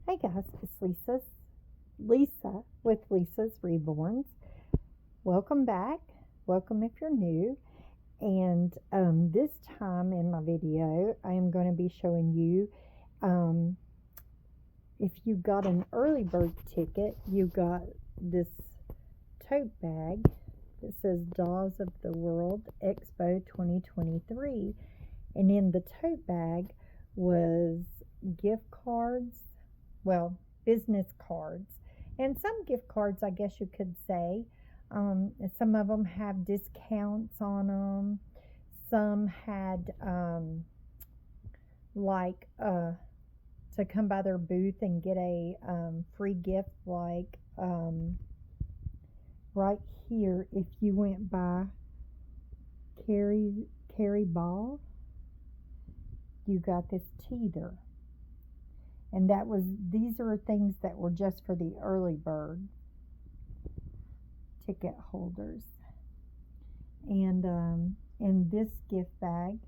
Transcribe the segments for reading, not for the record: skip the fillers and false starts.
Hey guys, it's Lisa with Lisa's Reborns. Welcome back. Welcome if you're new. And this time in my video, I am going to be showing you if you got an early bird ticket, you got this tote bag that says Dolls of the World Expo 2023. And in the tote bag was gift cards, well, business cards, and some gift cards, I guess you could say. Some of them have discounts on them. Some had to come by their booth and get a free gift, like right here. If you went by Carrie Ball, you got this teeter. And these are things that were just for the early bird ticket holders. And in this gift bag,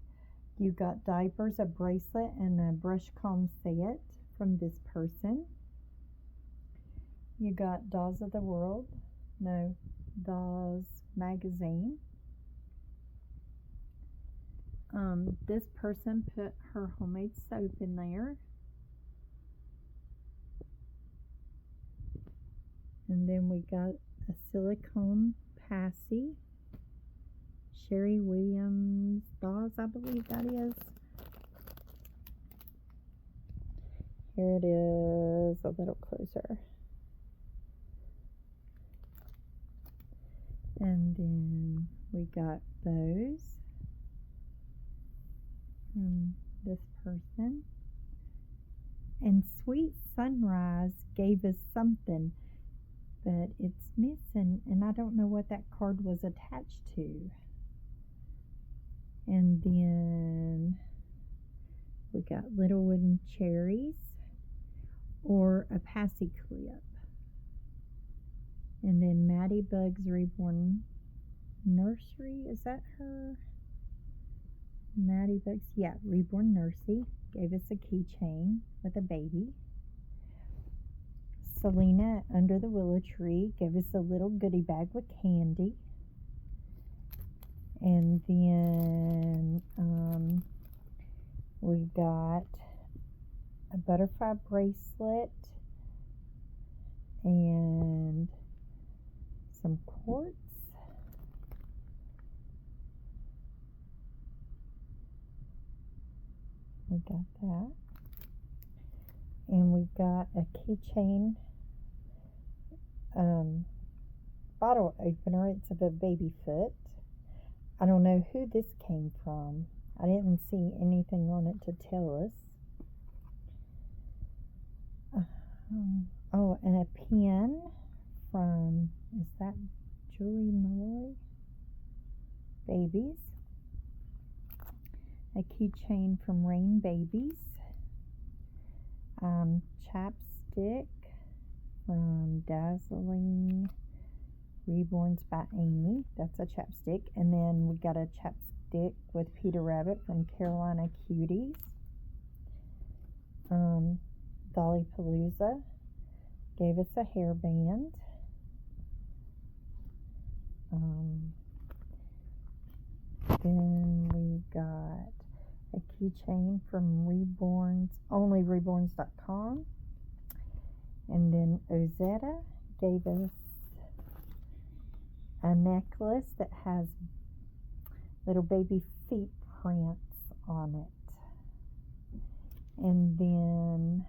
you got diapers, a bracelet, and a brush comb set from this person. You got Dolls magazine. This person put her homemade soap in there. And then we got a silicone passy. Sherry Williams dolls, I believe that is. Here it is, a little closer. And then we got bows from this person. And Sweet Sunrise gave us something, but it's missing, and I don't know what that card was attached to. And then we got little wooden cherries or a passy clip. And then Maddie Bug's Reborn Nursery, is that her? Maddie Bug's, yeah, Reborn Nursery gave us a keychain with a baby. Selena Under the Willow Tree gave us a little goodie bag with candy. And then we got a butterfly bracelet and some quartz. We got that. And we got a keychain bottle opener. It's of a baby foot. I don't know who this came from. I didn't see anything on it to tell us. Oh, and a pen from, is that Julie Malloy? Babies. A keychain from Rain Babies. Chapstick from Dazzling Reborns by Amy. That's a chapstick. And then we got a chapstick with Peter Rabbit from Carolina Cuties. Dolly Palooza gave us a hairband. Then we got a keychain from onlyreborns.com. And then Ozetta gave us a necklace that has little baby feet prints on it. And then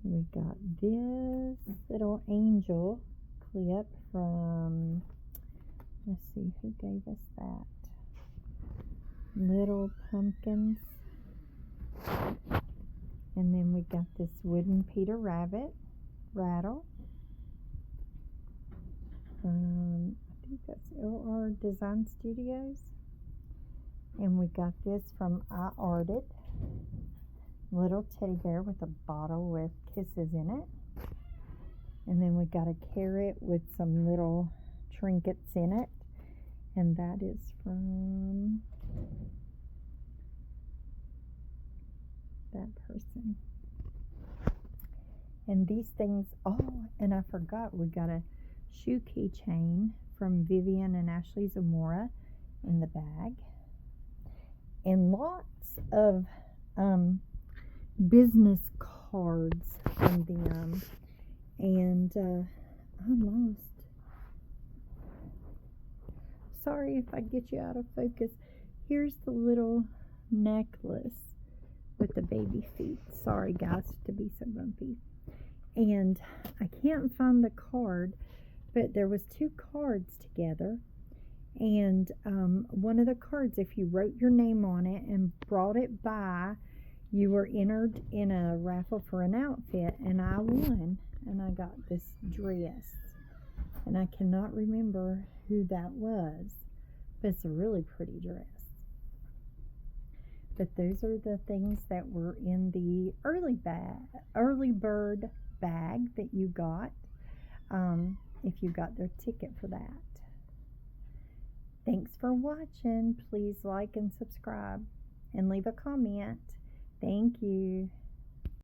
we got this little angel clip from, let's see, who gave us that? Little Pumpkins. And then we got this wooden Peter Rabbit rattle. I think that's LR Design Studios. And we got this from I Arted. Little teddy bear with a bottle with kisses in it. And then we got a carrot with some little trinkets in it. And that is from that person. And these things, oh, and I forgot, we got a shoe keychain from Vivian and Ashley Zamora in the bag. And lots of business cards from them. And I'm lost. Sorry if I get you out of focus. Here's the little necklace with the baby feet. Sorry guys to be so bumpy. And I can't find the card, but there was 2 cards together. And one of the cards, if you wrote your name on it and brought it by, you were entered in a raffle for an outfit. And I won. And I got this dress. And I cannot remember who that was. But it's a really pretty dress. But those are the things that were in the early bird bag that you got, if you got their ticket for that. Thanks for watching. Please like and subscribe and leave a comment. Thank you.